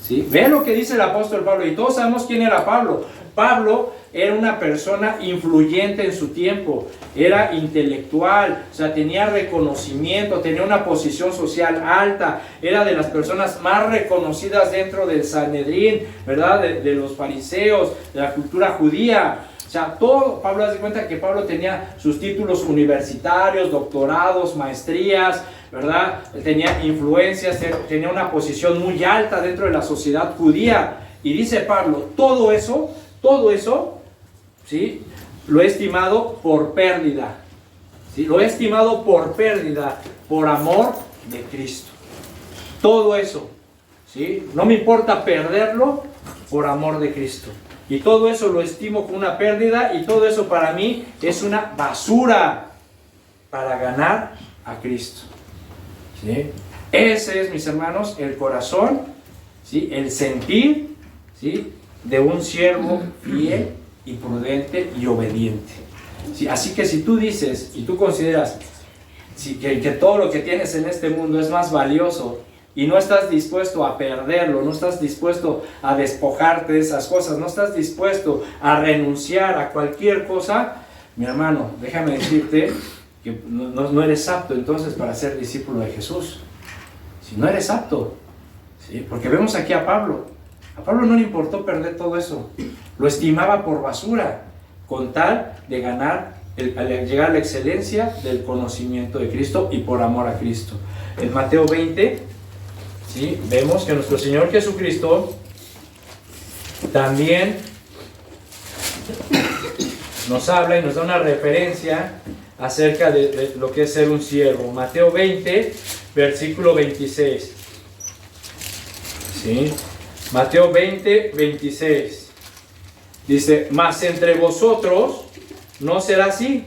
¿Sí? Ve lo que dice el apóstol Pablo, y todos sabemos quién era Pablo. Pablo era una persona influyente en su tiempo, era intelectual, o sea, tenía reconocimiento, tenía una posición social alta, era de las personas más reconocidas dentro del Sanedrín, ¿verdad? De los fariseos, de la cultura judía. O sea, todo, Pablo, hace cuenta que Pablo tenía sus títulos universitarios, doctorados, maestrías, ¿verdad? Tenía influencias, tenía una posición muy alta dentro de la sociedad judía. Y dice Pablo, todo eso, ¿sí?, lo he estimado por pérdida. ¿Sí? Lo he estimado por pérdida, por amor de Cristo. Todo eso, ¿sí? No me importa perderlo por amor de Cristo. Y todo eso lo estimo como una pérdida, y todo eso para mí es una basura para ganar a Cristo. ¿Sí? Ese es, mis hermanos, el corazón, ¿sí?, el sentir, ¿sí?, de un siervo fiel y prudente y obediente. ¿Sí? Así que si tú dices y tú consideras, ¿sí?, que todo lo que tienes en este mundo es más valioso, y no estás dispuesto a perderlo, no estás dispuesto a despojarte de esas cosas, no estás dispuesto a renunciar a cualquier cosa, mi hermano, déjame decirte que no eres apto entonces para ser discípulo de Jesús. Si no eres apto, ¿sí? Porque vemos aquí a Pablo. A Pablo no le importó perder todo eso, lo estimaba por basura, con tal de llegar a la excelencia del conocimiento de Cristo y por amor a Cristo. En Mateo 20, ¿sí?, vemos que nuestro Señor Jesucristo también nos habla y nos da una referencia acerca de lo que es ser un siervo. Mateo 20, versículo 26. ¿Sí? Mateo 20, 26. Dice, mas entre vosotros no será así,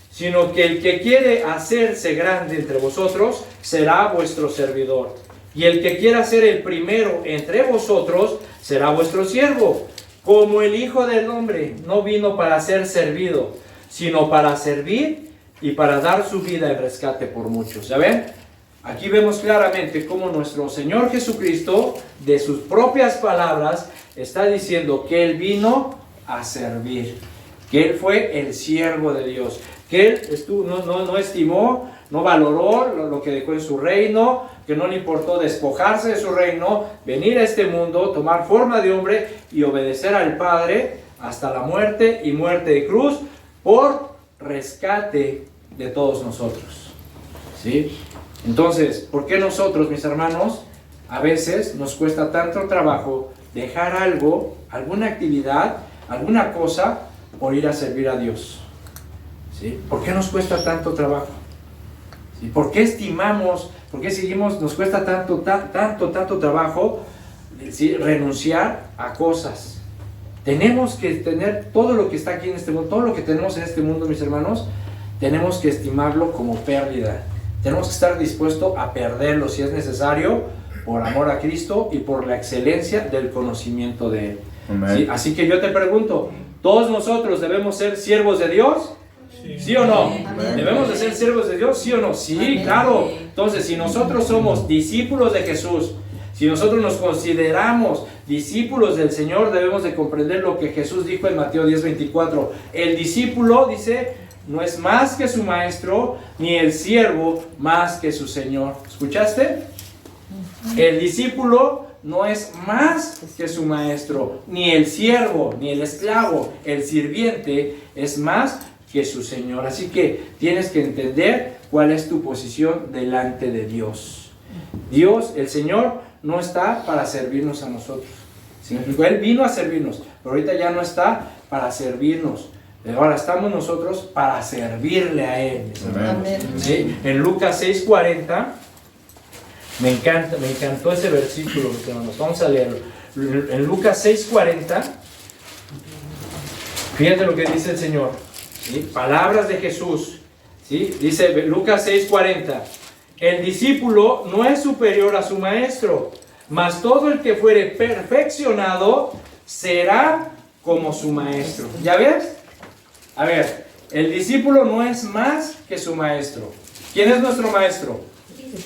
sino que el que quiere hacerse grande entre vosotros será vuestro servidor. Y el que quiera ser el primero entre vosotros será vuestro siervo. Como el Hijo del Hombre no vino para ser servido, sino para servir y para dar su vida en rescate por muchos. ¿Ya ven? Aquí vemos claramente cómo nuestro Señor Jesucristo, de sus propias palabras, está diciendo que Él vino a servir, que Él fue el siervo de Dios, que Él no estimó, no valoró lo que dejó en su reino, que no le importó despojarse de su reino, venir a este mundo, tomar forma de hombre y obedecer al Padre hasta la muerte y muerte de cruz por rescate de todos nosotros. ¿Sí? Entonces, ¿por qué nosotros, mis hermanos, a veces nos cuesta tanto trabajo dejar algo, alguna actividad, alguna cosa, por ir a servir a Dios? ¿Sí? ¿Por qué nos cuesta tanto trabajo? ¿Sí? ¿Por qué estimamos, por qué seguimos, nos cuesta tanto trabajo, ¿sí?, renunciar a cosas? Tenemos que tener todo lo que está aquí en este mundo, todo lo que tenemos en este mundo, mis hermanos, tenemos que estimarlo como pérdida. Tenemos que estar dispuestos a perderlo si es necesario, por amor a Cristo y por la excelencia del conocimiento de Él. ¿Sí? Así que yo te pregunto, ¿todos nosotros debemos ser siervos de Dios? ¿Sí o no? Amén. ¿Debemos de ser siervos de Dios? ¿Sí o no? Sí, Amén. claro. Entonces, si nosotros somos discípulos de Jesús, si nosotros nos consideramos discípulos del Señor, debemos de comprender lo que Jesús dijo en Mateo 10:24. El discípulo, dice, no es más que su maestro, ni el siervo más que su Señor. ¿Escuchaste? El discípulo no es más que su maestro, ni el siervo, ni el esclavo. El sirviente es más que su Señor. Así que tienes que entender cuál es tu posición delante de Dios. Dios, el Señor, no está para servirnos a nosotros. Él vino a servirnos, pero ahorita ya no está para servirnos. Ahora estamos nosotros para servirle a Él. Amén. ¿Sí? En Lucas 6:40, me encantó ese versículo, mis hermanos. Vamos a leerlo. En Lucas 6:40, fíjate lo que dice el Señor. ¿Sí? Palabras de Jesús. ¿Sí? Dice Lucas 6:40, el discípulo no es superior a su maestro, mas todo el que fuere perfeccionado será como su maestro. ¿Ya ves? A ver, el discípulo no es más que su maestro. ¿Quién es nuestro maestro?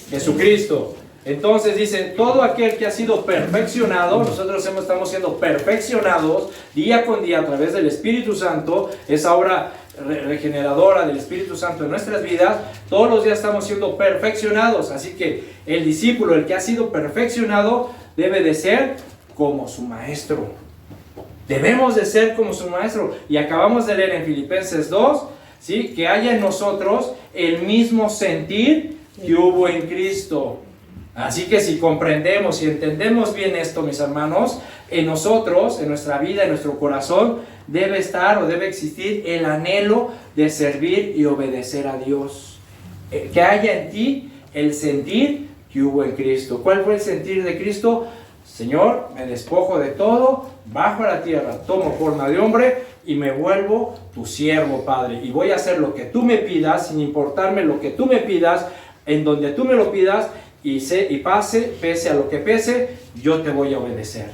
Jesucristo. Entonces dice, todo aquel que ha sido perfeccionado, nosotros estamos siendo perfeccionados día con día a través del Espíritu Santo, esa obra regeneradora del Espíritu Santo en nuestras vidas, todos los días estamos siendo perfeccionados. Así que el discípulo, el que ha sido perfeccionado, debe de ser como su maestro. Debemos de ser como su maestro. Y acabamos de leer en Filipenses 2, ¿sí?, que haya en nosotros el mismo sentir que hubo en Cristo. Así que si comprendemos y entendemos bien esto, mis hermanos, en nosotros, en nuestra vida, en nuestro corazón, debe estar o debe existir el anhelo de servir y obedecer a Dios. Que haya en ti el sentir que hubo en Cristo. ¿Cuál fue el sentir de Cristo? Señor, me despojo de todo, bajo a la tierra, tomo forma de hombre y me vuelvo tu siervo, Padre. Y voy a hacer lo que tú me pidas, sin importarme lo que tú me pidas, en donde tú me lo pidas, y pese a lo que pese, yo te voy a obedecer.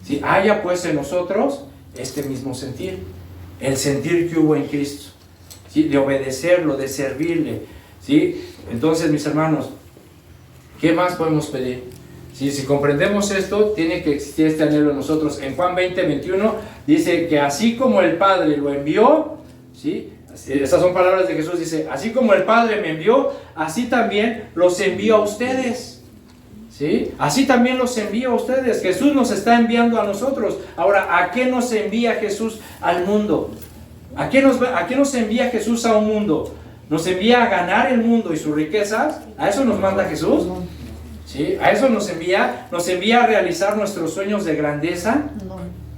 ¿Sí? Haya pues en nosotros este mismo sentir, el sentir que hubo en Cristo, ¿sí?, de obedecerlo, de servirle. ¿Sí? Entonces, mis hermanos, ¿qué más podemos pedir? ¿Sí? Si comprendemos esto, tiene que existir este anhelo en nosotros. En Juan 20:21 dice que así como el Padre lo envió, ¿sí?, esas son palabras de Jesús, dice, así como el Padre me envió, así también los envío a ustedes. ¿Sí? Así también los envío a ustedes. Jesús nos está enviando a nosotros. Ahora, ¿a qué nos envía Jesús al mundo? ¿A qué nos envía Jesús a un mundo? ¿Nos envía a ganar el mundo y sus riquezas? ¿A eso nos manda Jesús? ¿Sí? ¿A eso nos envía? ¿Nos envía a realizar nuestros sueños de grandeza?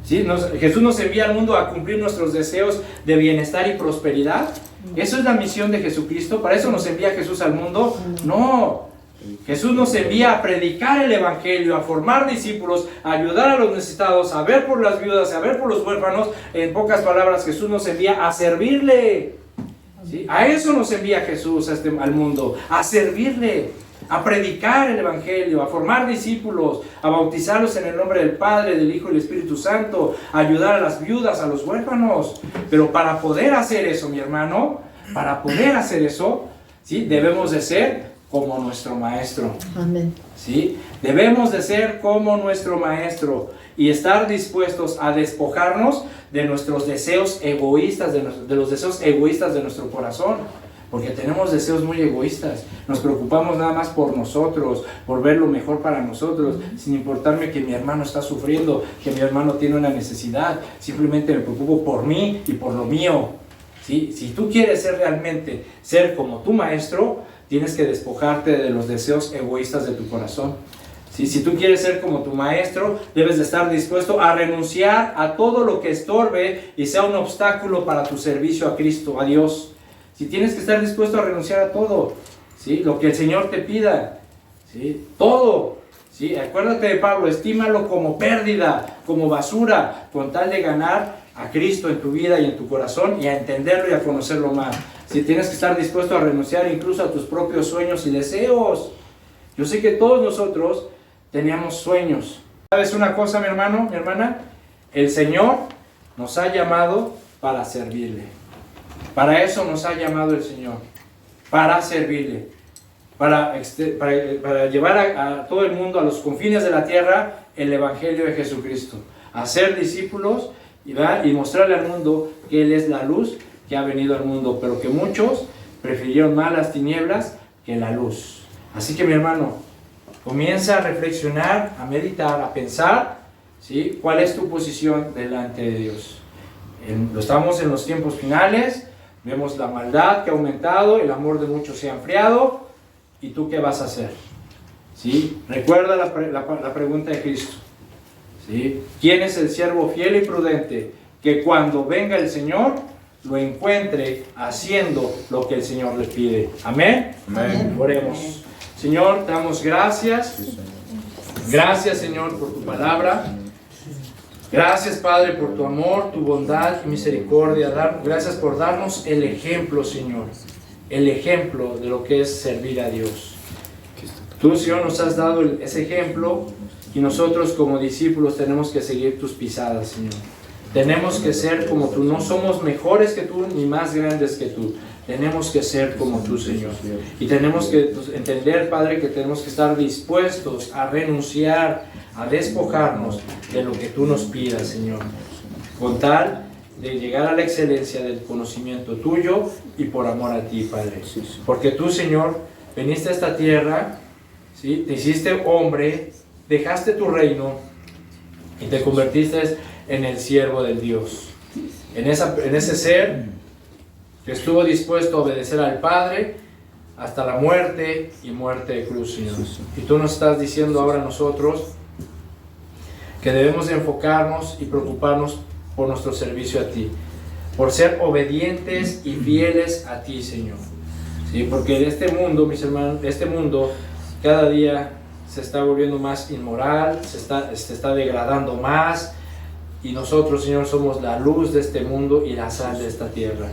¿Sí? Jesús nos envía al mundo a cumplir nuestros deseos de bienestar y prosperidad. Eso es la misión de Jesucristo. ¿Para eso nos envía Jesús al mundo? No. Jesús nos envía a predicar el evangelio, a formar discípulos, a ayudar a los necesitados, a ver por las viudas, a ver por los huérfanos. En pocas palabras, Jesús nos envía a servirle. ¿Sí? A eso nos envía Jesús al mundo, a servirle, a predicar el evangelio, a formar discípulos, a bautizarlos en el nombre del Padre, del Hijo y del Espíritu Santo, a ayudar a las viudas, a los huérfanos. Pero para poder hacer eso, mi hermano, para poder hacer eso, ¿sí? Debemos de ser como nuestro Maestro. Amén. ¿Sí? Debemos de ser como nuestro Maestro y estar dispuestos a despojarnos de nuestros deseos egoístas, de los deseos egoístas de nuestro corazón. Porque tenemos deseos muy egoístas. Nos preocupamos nada más por nosotros, por ver lo mejor para nosotros, sin importarme que mi hermano está sufriendo, que mi hermano tiene una necesidad. Simplemente me preocupo por mí y por lo mío. ¿Sí? Si tú quieres ser como tu Maestro, tienes que despojarte de los deseos egoístas de tu corazón. ¿Sí? Si tú quieres ser como tu Maestro, debes de estar dispuesto a renunciar a todo lo que estorbe y sea un obstáculo para tu servicio a Cristo, a Dios. Si tienes que estar dispuesto a renunciar a todo, ¿sí? Lo que el Señor te pida, ¿sí? Todo, ¿sí? Acuérdate de Pablo, estímalo como pérdida, como basura, con tal de ganar a Cristo en tu vida y en tu corazón y a entenderlo y a conocerlo más. Si tienes que estar dispuesto a renunciar incluso a tus propios sueños y deseos. Yo sé que todos nosotros teníamos sueños. ¿Sabes una cosa, mi hermano, mi hermana? El Señor nos ha llamado para servirle. Para eso nos ha llamado el Señor, para servirle, para llevar a todo el mundo, a los confines de la tierra, el Evangelio de Jesucristo, a ser discípulos y mostrarle al mundo que Él es la luz que ha venido al mundo, pero que muchos prefirieron más las tinieblas que la luz. Así que, mi hermano, comienza a reflexionar, a meditar, a pensar, ¿sí? ¿Cuál es tu posición delante de Dios? Estamos en los tiempos finales. Vemos la maldad que ha aumentado, el amor de muchos se ha enfriado. ¿Y tú qué vas a hacer? ¿Sí? Recuerda la pregunta de Cristo. ¿Sí? ¿Quién es el siervo fiel y prudente que cuando venga el Señor lo encuentre haciendo lo que el Señor le pide? Amén. Amén. Oremos. Señor, te damos gracias. Gracias, Señor, por tu palabra. Gracias, Padre, por tu amor, tu bondad y misericordia. Gracias por darnos el ejemplo, Señor. El ejemplo de lo que es servir a Dios. Tú, Señor, nos has dado ese ejemplo y nosotros como discípulos tenemos que seguir tus pisadas, Señor. Tenemos que ser como tú. No somos mejores que tú ni más grandes que tú. Tenemos que ser como tú, Señor. Y tenemos que entender, Padre, que tenemos que estar dispuestos a renunciar, a despojarnos de lo que tú nos pidas, Señor. Con tal de llegar a la excelencia del conocimiento tuyo y por amor a ti, Padre. Porque tú, Señor, viniste a esta tierra, ¿sí? Te hiciste hombre, dejaste tu reino y te convertiste en el siervo del Dios. En ese ser que estuvo dispuesto a obedecer al Padre hasta la muerte y muerte de cruz, Señor. Y tú nos estás diciendo ahora a nosotros que debemos enfocarnos y preocuparnos por nuestro servicio a ti, por ser obedientes y fieles a ti, Señor. ¿Sí? Porque este mundo, mis hermanos, este mundo cada día se está volviendo más inmoral, se está degradando más, y nosotros, Señor, somos la luz de este mundo y la sal de esta tierra.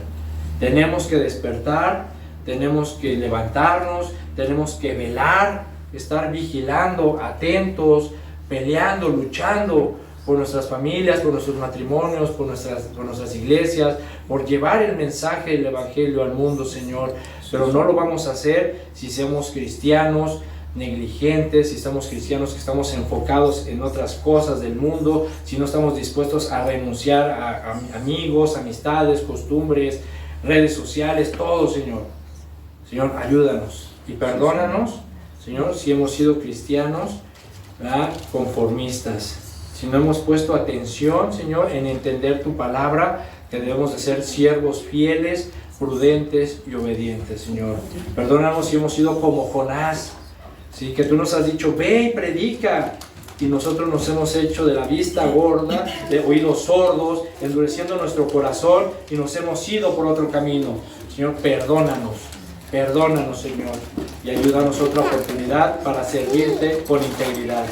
Tenemos que despertar, tenemos que levantarnos, tenemos que velar, estar vigilando, atentos, peleando, luchando por nuestras familias, por nuestros matrimonios, por nuestras iglesias, por llevar el mensaje del Evangelio al mundo, Señor. Pero no lo vamos a hacer si somos cristianos negligentes, si somos cristianos que estamos enfocados en otras cosas del mundo, si no estamos dispuestos a renunciar a amigos, amistades, costumbres, redes sociales, todo, Señor. Señor, ayúdanos y perdónanos, Señor, si hemos sido cristianos, ¿verdad?, conformistas. Si no hemos puesto atención, Señor, en entender tu palabra, que debemos de ser siervos fieles, prudentes y obedientes, Señor. Perdónanos si hemos sido como Jonás, ¿sí?, que tú nos has dicho, ve y predica, y nosotros nos hemos hecho de la vista gorda, de oídos sordos, endureciendo nuestro corazón, y nos hemos ido por otro camino. Señor, perdónanos, Señor, y ayúdanos otra oportunidad para servirte con integridad.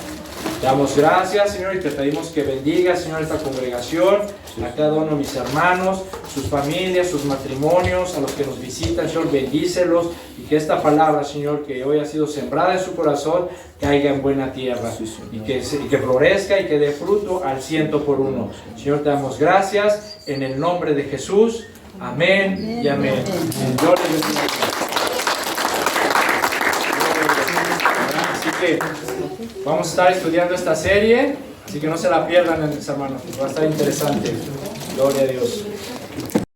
Te damos gracias, Señor, y te pedimos que bendiga, Señor, esta congregación, a cada uno de mis hermanos, sus familias, sus matrimonios, a los que nos visitan, Señor, bendícelos, y que esta palabra, Señor, que hoy ha sido sembrada en su corazón, caiga en buena tierra, y que florezca y que dé fruto al 100%. Señor, te damos gracias, en el nombre de Jesús, amén y amén. Dios les bendiga. Así que vamos a estar estudiando esta serie, así que no se la pierdan, mis hermanos, va a estar interesante. Gloria a Dios.